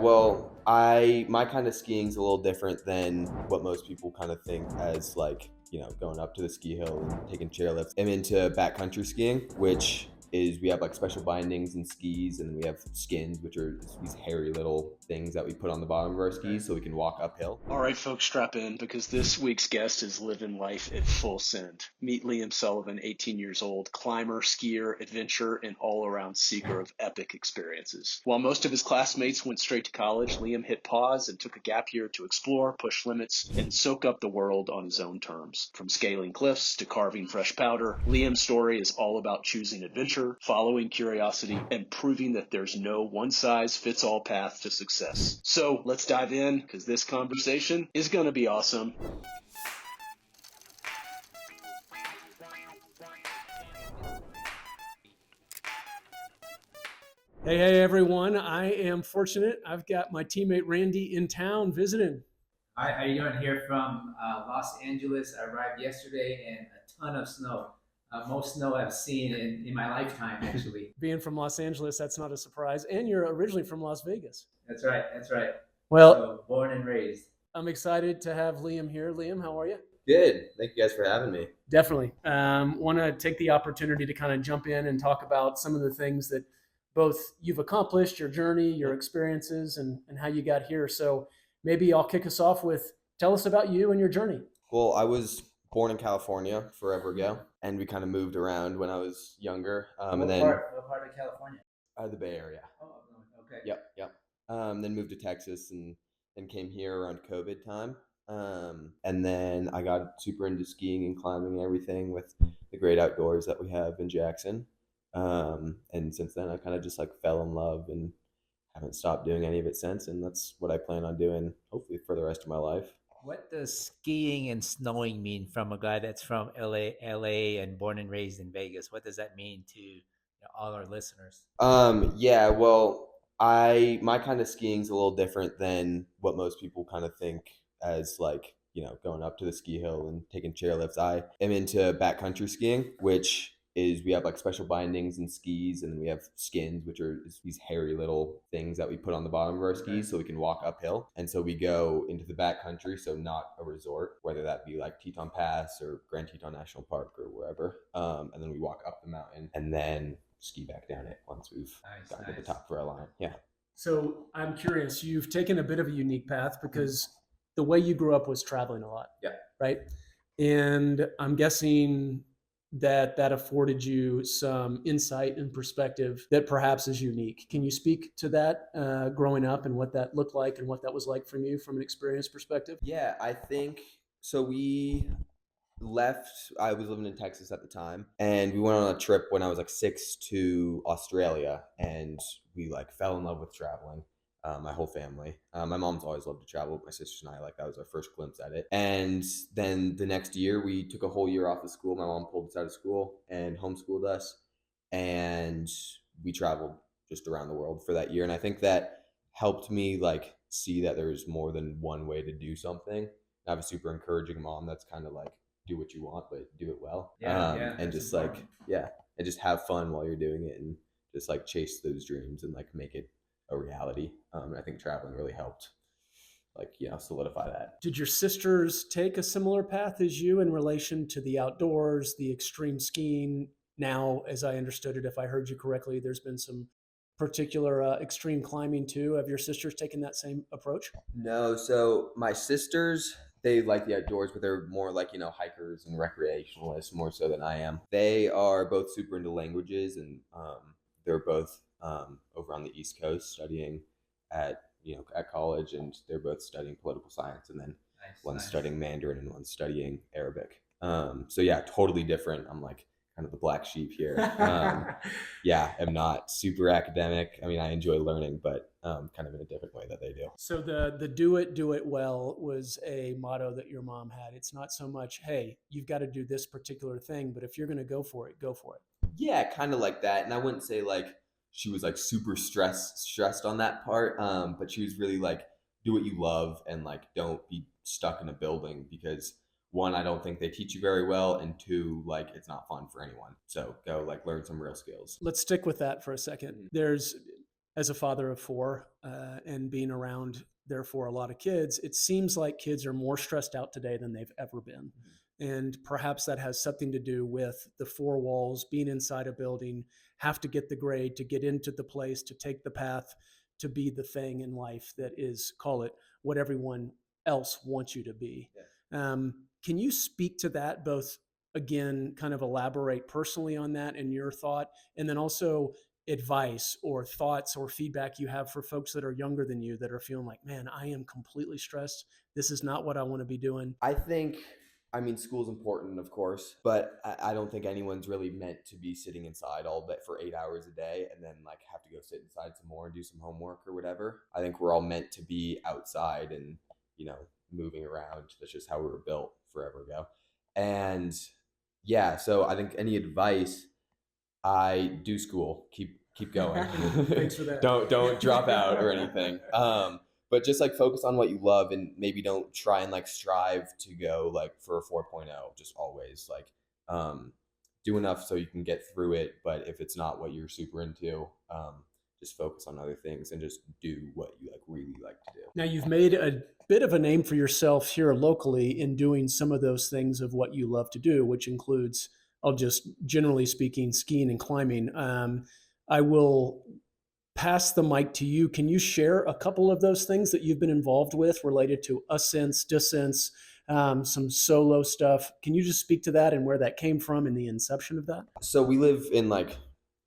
Well, my kind of skiing's a little different than what most people kind of think as like, going up to the ski hill and taking chairlifts. I'm into backcountry skiing, which is we have like special bindings and skis, and we have skins, which are these hairy little things that we put on the bottom of our skis so we can walk uphill. All right, folks, strap in because this week's guest is living life at full send. Meet Liam Sullivan, 18 years old, climber, skier, adventurer, and all-around seeker of epic experiences. While most of his classmates went straight to college, Liam hit pause and took a gap year to explore, push limits, and soak up the world on his own terms. From scaling cliffs to carving fresh powder, Liam's story is all about choosing adventure, following curiosity, and proving that there's no one-size-fits-all path to success. So let's dive in because this conversation is going to be awesome. Hey, everyone. I am fortunate. I've got my teammate Randy in town visiting. Hi, how you doing? Here from Los Angeles. I arrived yesterday and a ton of snow. Most snow I've seen in my lifetime, actually. Being from Los Angeles, that's not a surprise. And you're originally from Las Vegas. That's right, that's right. Well, So, born and raised. I'm excited to have Liam here. Liam, how are you? Good. Thank you guys for having me. Definitely. Want to take the opportunity to kind of jump in and talk about some of the things that both you've accomplished, your journey, your experiences, and how you got here. So maybe I'll kick us off with tell us about you and your journey. Well, I was born in California forever ago, and we kind of moved around when I was younger. And then What part of California? the Bay Area. Oh, okay. Yep. Then moved to Texas and then came here around COVID time. And then I got super into skiing and climbing and everything with the great outdoors that we have in Jackson. And since then, I kind of just like fell in love and haven't stopped doing any of it since. And that's what I plan on doing, hopefully, for the rest of my life. What does skiing and snowing mean from a guy that's from LA, and born and raised in Vegas? What does that mean to all our listeners? Yeah, well, my kind of skiing's a little different than what most people kind of think as like, going up to the ski hill and taking chairlifts. I am into backcountry skiing, which is we have like special bindings and skis, and we have skins, which are these hairy little things that we put on the bottom of our skis so we can walk uphill. And so we go into the backcountry, so not a resort, whether that be like Teton Pass or Grand Teton National Park or wherever. And then we walk up the mountain and then ski back down it once we've gotten to the top for a line. Yeah. So I'm curious, you've taken a bit of a unique path because the way you grew up was traveling a lot. Yeah. Right. And I'm guessing that afforded you some insight and perspective that perhaps is unique. Can you speak to that growing up and what that looked like and what that was like from you from an experience perspective? Yeah, I think so. I was living in Texas at the time, and we went on a trip when I was like 6 to Australia, and we like fell in love with traveling. My whole family. My mom's always loved to travel. My sisters and I, like, that was our first glimpse at it. And then the next year, we took a whole year off of school. My mom pulled us out of school and homeschooled us, and we traveled just around the world for that year. And I think that helped me like see that there's more than one way to do something. I have a super encouraging mom that's kind of like, do what you want, but do it well. And just important. and just have fun while you're doing it, and just like chase those dreams and like make it a reality. And I think traveling really helped, like, solidify that. Did your sisters take a similar path as you in relation to the outdoors, the extreme skiing? Now, as I understood it, if I heard you correctly, there's been some particular extreme climbing too. Have your sisters taken that same approach? No, so my sisters, they like the outdoors, but they're more like, hikers and recreationalists more so than I am. They are both super into languages, and they're both over on the East Coast studying at college, and they're both studying political science, and then one's studying Mandarin and one's studying Arabic. So yeah, totally different. I'm like kind of the black sheep here. Yeah, I'm not super academic. I mean, I enjoy learning, but kind of in a different way that they do. So the do it well was a motto that your mom had. It's not so much, hey, you've got to do this particular thing, but if you're going to go for it, go for it. Yeah, kind of like that. And I wouldn't say like she was like super stressed on that part, but she was really like, do what you love, and like don't be stuck in a building, because one, I don't think they teach you very well, and two, like, it's not fun for anyone. So go like learn some real skills. Let's stick with that for a second. There's as a father of four and being around, therefore, a lot of kids, it seems like kids are more stressed out today than they've ever been. And perhaps that has something to do with the four walls, being inside a building, have to get the grade to get into the place, to take the path, to be the thing in life that is, call it, what everyone else wants you to be. Can you speak to that, both, again, kind of elaborate personally on that and your thought, and then also advice or thoughts or feedback you have for folks that are younger than you that are feeling like, man, I am completely stressed. This is not what I want to be doing. I think, I mean, school's important, of course, but I don't think anyone's really meant to be sitting inside all day for 8 hours a day and then like have to go sit inside some more and do some homework or whatever. I think we're all meant to be outside and, you know, moving around. That's just how we were built forever ago. And yeah, so I think any advice, I do school, keep going. Thanks for that. Don't drop out or anything. But just like focus on what you love and maybe don't try and like strive to go like for a 4.0. Just always like do enough so you can get through it. But if it's not what you're super into, just focus on other things and just do what you like really like to do. Now, you've made a bit of a name for yourself here locally in doing some of those things of what you love to do, which includes, I'll just generally speaking, skiing and climbing. I will pass the mic to you. Can you share a couple of those things that you've been involved with related to ascents, descents, some solo stuff? Can you just speak to that and where that came from and the inception of that? So we live in like,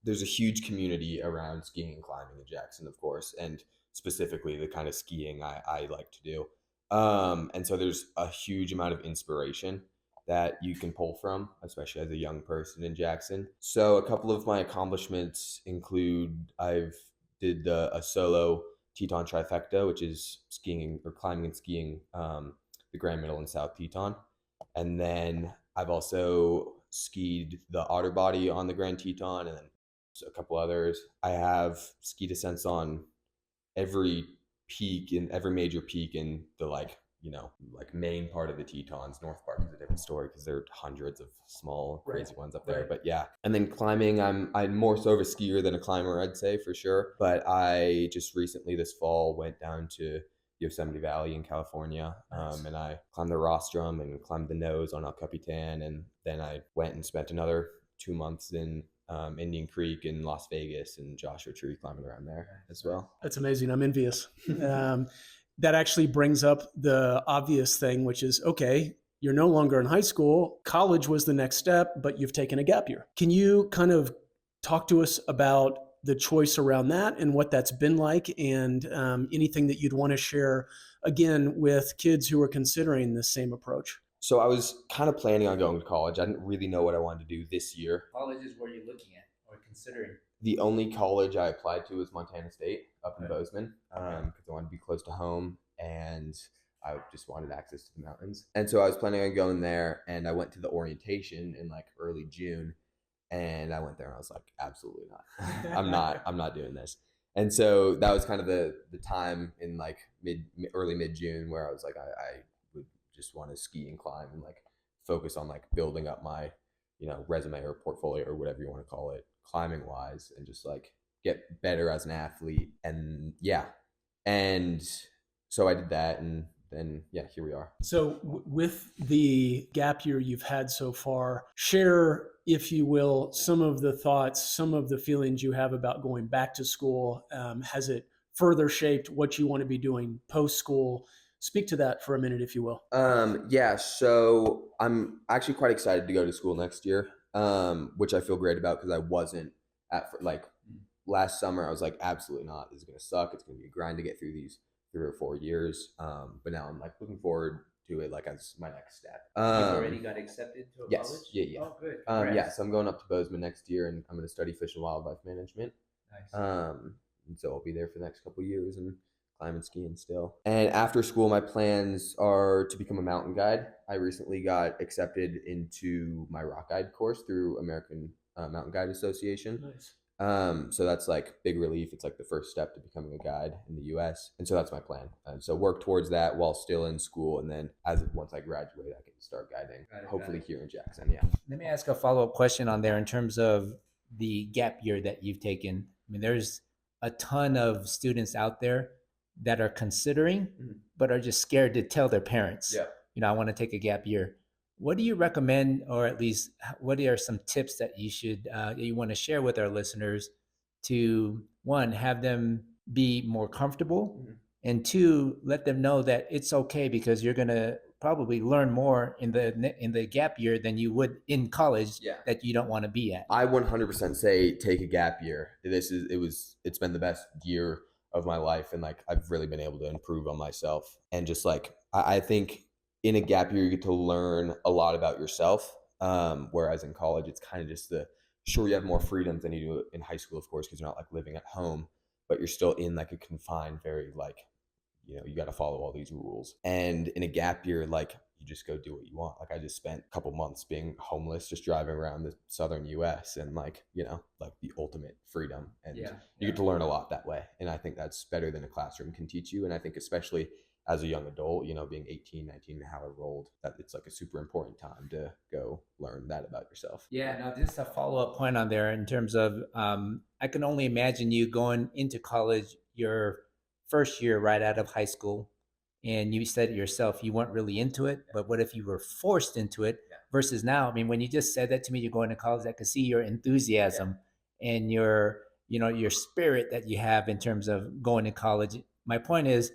there's a huge community around skiing and climbing in Jackson, of course, and specifically the kind of skiing I like to do. And so there's a huge amount of inspiration that you can pull from, especially as a young person in Jackson. So a couple of my accomplishments include I've did a solo Teton trifecta, which is skiing or climbing and skiing the Grand Middle and South Teton. And then I've also skied the Otter Body on the Grand Teton and then a couple others. I have ski descents on every peak in every major peak in the like, you know, like main part of the Tetons. North Park is a different story because there are hundreds of small crazy ones up there. Right. But yeah, and then climbing, I'm more so of a skier than a climber, I'd say for sure. But I just recently this fall went down to Yosemite Valley in California, Nice. and I climbed the Rostrum and climbed the nose on El Capitan, and then I went and spent another 2 months in Indian Creek in Las Vegas and Joshua Tree climbing around there as well. That's amazing. I'm envious. That actually brings up the obvious thing, which is, okay, you're no longer in high school. College was the next step, but you've taken a gap year. Can you kind of talk to us about the choice around that and what that's been like, and anything that you'd want to share, again, with kids who are considering the same approach? So I was kind of planning on going to college. I didn't really know what I wanted to do this year. Colleges were you looking at or considering? The only college I applied to was Montana State up in Okay. Bozeman because I wanted to be close to home and I just wanted access to the mountains. And so I was planning on going there, and I went to the orientation in like early June, and I went there and I was like, absolutely not. I'm not doing this. And so that was kind of the time in like early mid June where I was like, I would just want to ski and climb and like focus on like building up my, you know, resume or portfolio or whatever you want to call it, climbing wise, and just like get better as an athlete. And yeah. And so I did that, and then yeah, here we are. So with the gap year you've had so far, share, if you will, some of the thoughts, some of the feelings you have about going back to school. Has it further shaped what you want to be doing post school? Speak to that for a minute, if you will. Yeah, so I'm actually quite excited to go to school next year, which I feel great about because I wasn't like last summer. I was like, absolutely not. This is gonna suck. It's gonna be a grind to get through these 3 or 4 years. But now I'm like looking forward to it like as my next step. You already got accepted to a yes, college? yeah. Oh, good. Yeah, Congrats. so I'm going up to Bozeman next year, and I'm going to study fish and wildlife management. Nice. And so I'll be there for the next couple of years and climb and skiing still. And after school, my plans are to become a mountain guide. I recently got accepted into my rock guide course through American Mountain Guide Association. Nice. So that's like big relief. It's like the first step to becoming a guide in the US. And so that's my plan. And so work towards that while still in school. And then once I graduate, I can start guiding, hopefully here in Jackson. Yeah. Let me ask a follow-up question on there in terms of the gap year that you've taken. I mean, there's a ton of students out there that are considering, but are just scared to tell their parents, Yeah. I want to take a gap year. What do you recommend, or at least what are some tips that you want to share with our listeners to, one, have them be more comfortable, and two, let them know that it's okay because you're going to probably learn more in the gap year than you would in college that you don't want to be at? I 100% say take a gap year. It's been the best year of my life, and like I've really been able to improve on myself. And just like I think in a gap year you get to learn a lot about yourself. Whereas in college it's kind of just sure, you have more freedoms than you do in high school, of course, because you're not like living at home, but you're still in like a confined, very like, you got to follow all these rules. And in a gap year, like you just go do what you want. Like I just spent a couple months being homeless, just driving around the southern US, and like, like the ultimate freedom. And you get to learn a lot that way. And I think that's better than a classroom can teach you. And I think especially as a young adult, being 18, 19, however old, that it's like a super important time to go learn that about yourself. Yeah, now just a follow-up point on there in terms of, I can only imagine you going into college your first year right out of high school, and you said it yourself, you weren't really into it, but what if you were forced into it versus now? I mean, when you just said that to me, you're going to college, I could see your enthusiasm and your spirit that you have in terms of going to college. My point is,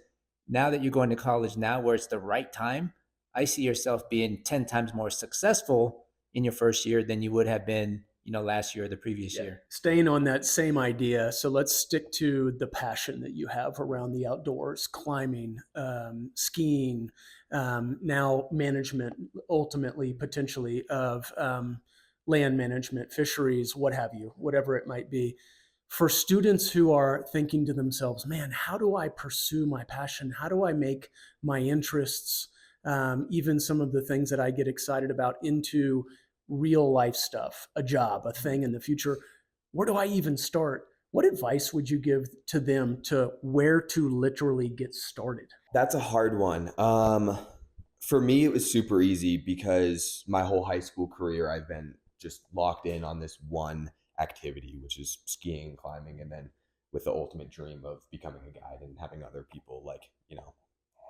now that you're going to college now where it's the right time, I see yourself being 10 times more successful in your first year than you would have been, last year or the previous year. Staying on that same idea, so let's stick to the passion that you have around the outdoors: climbing, skiing, now management, ultimately, potentially, of land management, fisheries, what have you, whatever it might be. For students who are thinking to themselves, man, how do I pursue my passion? How do I make my interests, even some of the things that I get excited about, into real life stuff, a job, a thing in the future? Where do I even start? What advice would you give to them to where to literally get started? That's a hard one. For me, it was super easy because my whole high school career, I've been just locked in on this one activity, which is skiing, climbing, and then with the ultimate dream of becoming a guide and having other people like,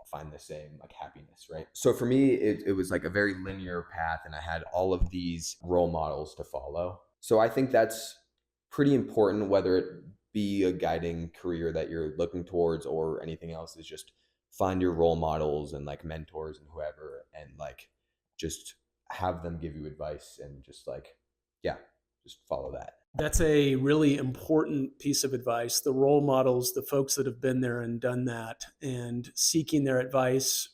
find the same like happiness, right? So for me, it was like a very linear path, and I had all of these role models to follow. So I think that's pretty important, whether it be a guiding career that you're looking towards or anything else, is just find your role models and like mentors and whoever, and like just have them give you advice, and just like, just follow that. That's a really important piece of advice. The role models, the folks that have been there and done that, and seeking their advice,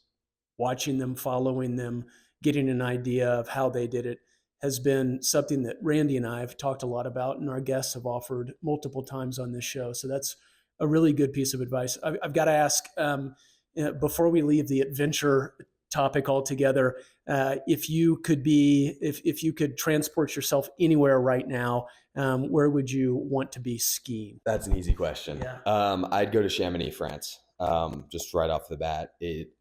watching them, following them, getting an idea of how they did it, has been something that Randy and I have talked a lot about, and our guests have offered multiple times on this show. So that's a really good piece of advice. I've got to ask, before we leave the adventure topic altogether, if you could transport yourself anywhere right now, where would you want to be skiing? That's an easy question. Yeah. I'd go to Chamonix, France. Just right off the bat,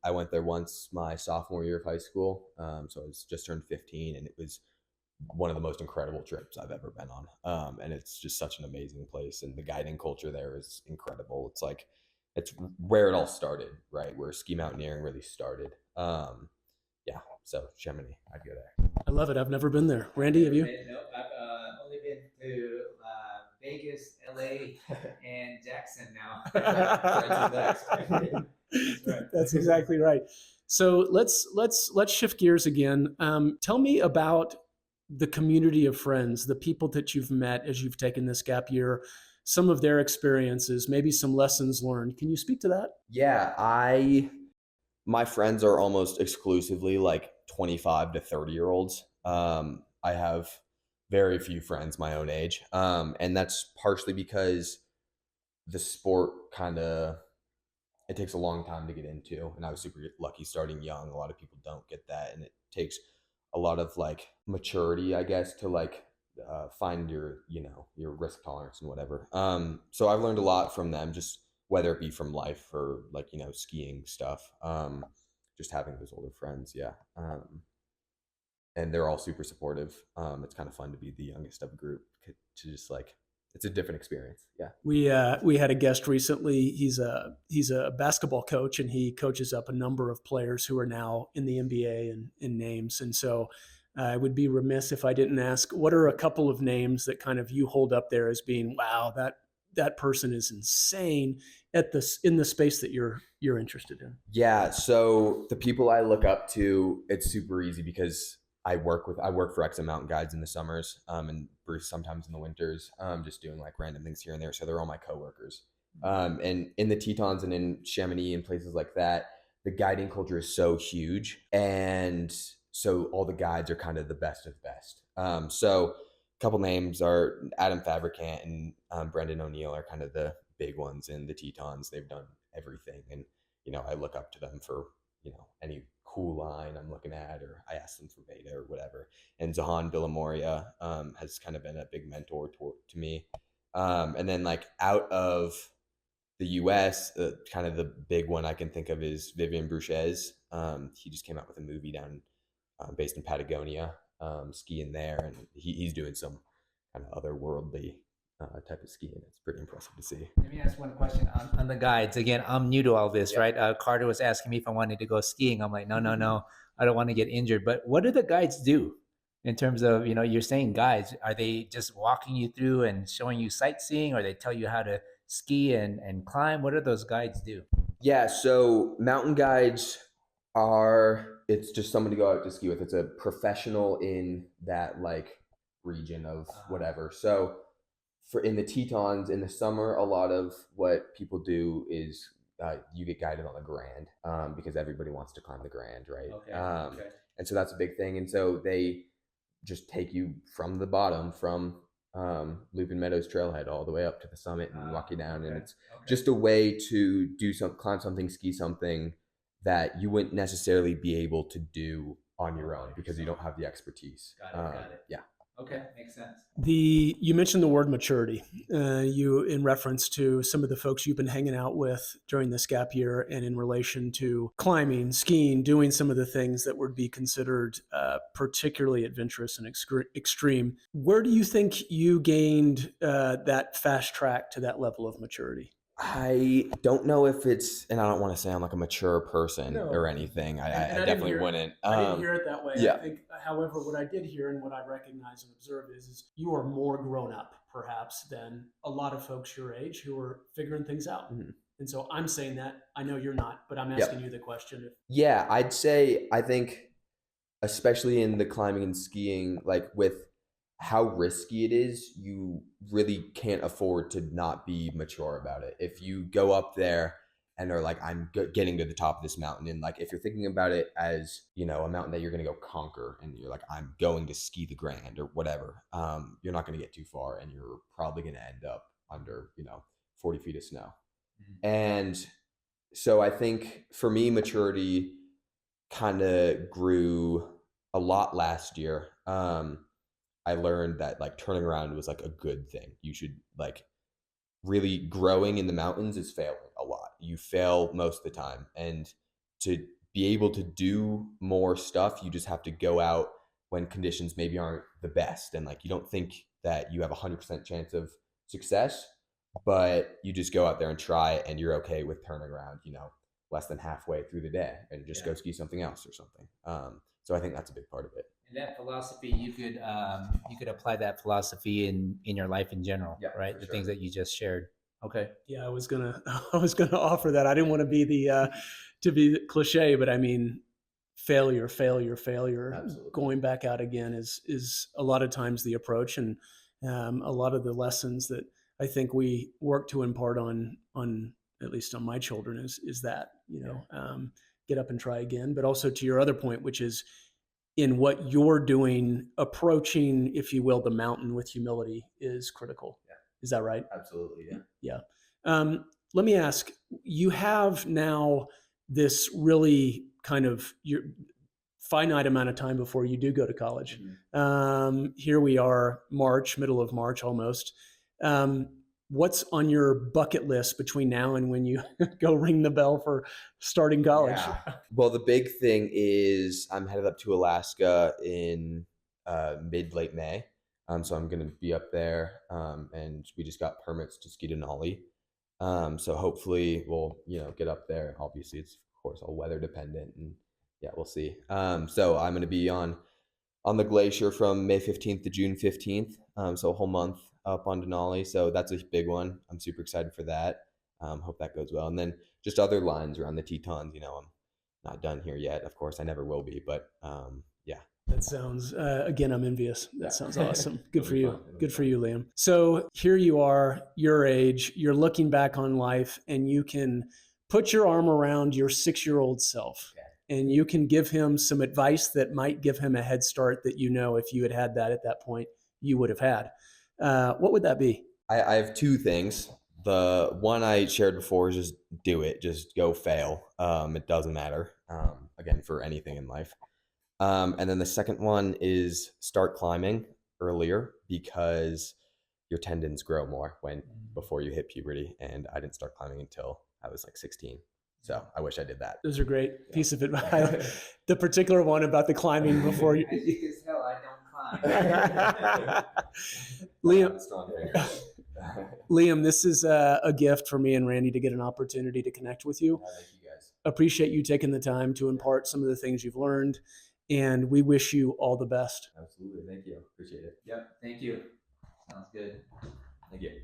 I went there once my sophomore year of high school. So I was just turned 15, and it was one of the most incredible trips I've ever been on. And it's just such an amazing place, and the guiding culture there is incredible. It's like, it's where it all started, right? Where ski mountaineering really started. So Chamonix, I'd go there. I love it. I've never been there. Randy, have you? No, I've only been to Vegas, LA, and Jackson now. That's right. That's exactly right. So let's shift gears again. Tell me about the community of friends, the people that you've met as you've taken this gap year, some of their experiences, maybe some lessons learned. Can you speak to that? Yeah, my friends are almost exclusively like 25 to 30-year-olds. I have very few friends my own age. And that's partially because the sport it takes a long time to get into. And I was super lucky starting young. A lot of people don't get that. And it takes a lot of like maturity, I guess, to like find your risk tolerance and whatever. So I've learned a lot from them, just whether it be from life or like, skiing stuff. Just having those older friends. Yeah. And they're all super supportive. It's kind of fun to be the youngest of a group, to just like it's a different experience. Yeah. We had a guest recently. He's a basketball coach, and he coaches up a number of players who are now in the NBA and in names. And so I would be remiss if I didn't ask, what are a couple of names that kind of you hold up there as being, wow, that person is insane in the space that you're interested in? Yeah. So the people I look up to, it's super easy because I work for Exxon Mountain Guides in the summers, and Bruce sometimes in the winters, just doing like random things here and there. So they're all my coworkers. And in the Tetons and in Chamonix and places like that, the guiding culture is so huge, and so all the guides are kind of the best of the best. So a couple names are Adam Fabricant and Brendan O'Neill are kind of the big ones in the Tetons. They've done everything, and I look up to them for any cool line I'm looking at, or I ask them for beta or whatever. And Zahan Villamoria has kind of been a big mentor to me. And then like out of the US, kind of the big one I can think of is Vivian Bruchez. He just came out with a movie down based in Patagonia, skiing there, and he's doing some kind of otherworldly type of skiing. It's pretty impressive to see. Let me ask one question on the guides. Again, I'm new to all this, right? Carter was asking me if I wanted to go skiing. I'm like, no, I don't want to get injured. But what do the guides do in terms of, you're saying guides? Are they just walking you through and showing you sightseeing, or they tell you how to ski and climb? What do those guides do? Yeah, so mountain guides it's just someone to go out to ski with. It's a professional in that like region of whatever. So in the Tetons in the summer, a lot of what people do is you get guided on the Grand because everybody wants to climb the Grand, right? Okay. And so that's a big thing. And so they just take you from the bottom, from Lupin Meadows Trailhead all the way up to the summit and walk you down. And it's just a way to climb something, ski something that you wouldn't necessarily be able to do on your own because you don't have the expertise. Got it. Yeah. Okay, makes sense. You mentioned the word maturity, you in reference to some of the folks you've been hanging out with during this gap year, and in relation to climbing, skiing, doing some of the things that would be considered particularly adventurous and extreme. Where do you think you gained that fast track to that level of maturity? I don't know if it's, and I don't want to sound like a mature person or anything. I definitely wouldn't. I didn't hear it that way. Yeah. I think, however, what I did hear and what I recognize and observe is you are more grown up, perhaps, than a lot of folks your age who are figuring things out. Mm-hmm. And so I'm saying that. I know you're not, but I'm asking you the question. Yeah, I'd say, I think, especially in the climbing and skiing, like with how risky it is, you really can't afford to not be mature about it. If you go up there and are like, I'm getting to the top of this mountain, and like if you're thinking about it as a mountain that you're going to go conquer, and you're like, I'm going to ski the Grand or whatever, you're not going to get too far, and you're probably going to end up under 40 feet of snow. Mm-hmm. And so I think for me, maturity kind of grew a lot last year. I learned that like turning around was like a good thing. You should like really growing in the mountains is failing a lot. You fail most of the time. And to be able to do more stuff, you just have to go out when conditions maybe aren't the best. And like, you don't think that you have 100% chance of success, but you just go out there and try, and you're okay with turning around, less than halfway through the day, and just go ski something else or something. So I think that's a big part of it. And that philosophy, you could apply that philosophy in your life in general, right? The things that you just shared. Okay. Yeah, I was gonna offer that. I didn't want to be the cliche, but I mean, failure. Absolutely. Going back out again is a lot of times the approach, and a lot of the lessons that I think we work to impart on at least on my children is that get up and try again. But also to your other point, which is, in what you're doing, approaching, if you will, the mountain with humility is critical. Yeah. Is that right? Absolutely. Yeah. Let me ask, you have now this really kind of your finite amount of time before you do go to college. Mm-hmm. Here we are, middle of March almost. What's on your bucket list between now and when you go ring the bell for starting college? Yeah. Well, the big thing is I'm headed up to Alaska in late May. So I'm going to be up there, and we just got permits to ski Denali. So hopefully we'll, get up there. Obviously, it's of course all weather dependent, and yeah, we'll see. So I'm going to be on the glacier from May 15th to June 15th. So a whole month up on Denali. So that's a big one. I'm super excited for that. Hope that goes well. And then just other lines around the Tetons. I'm not done here yet. Of course, I never will be. But yeah. That sounds, again, I'm envious. That sounds awesome. Good It'll for be you. fun. It'll be Good for fun. you, Liam. So here you are, your age, you're looking back on life, and you can put your arm around your 6-year-old self. And you can give him some advice that might give him a head start that, if you had had that at that point, you would have had. What would that be? I have two things. The one I shared before is just do it. Just go fail. It doesn't matter. Again, for anything in life. And then the second one is start climbing earlier because your tendons grow more before you hit puberty. And I didn't start climbing until I was like 16. So I wish I did that. Those are great piece of advice. The particular one about the climbing before you. As you can tell, I don't climb. Liam, this is a gift for me and Randy to get an opportunity to connect with you. Thank you guys. Appreciate you taking the time to impart some of the things you've learned, and we wish you all the best. Absolutely. Thank you. Appreciate it. Yep. Thank you. Sounds good. Thank you.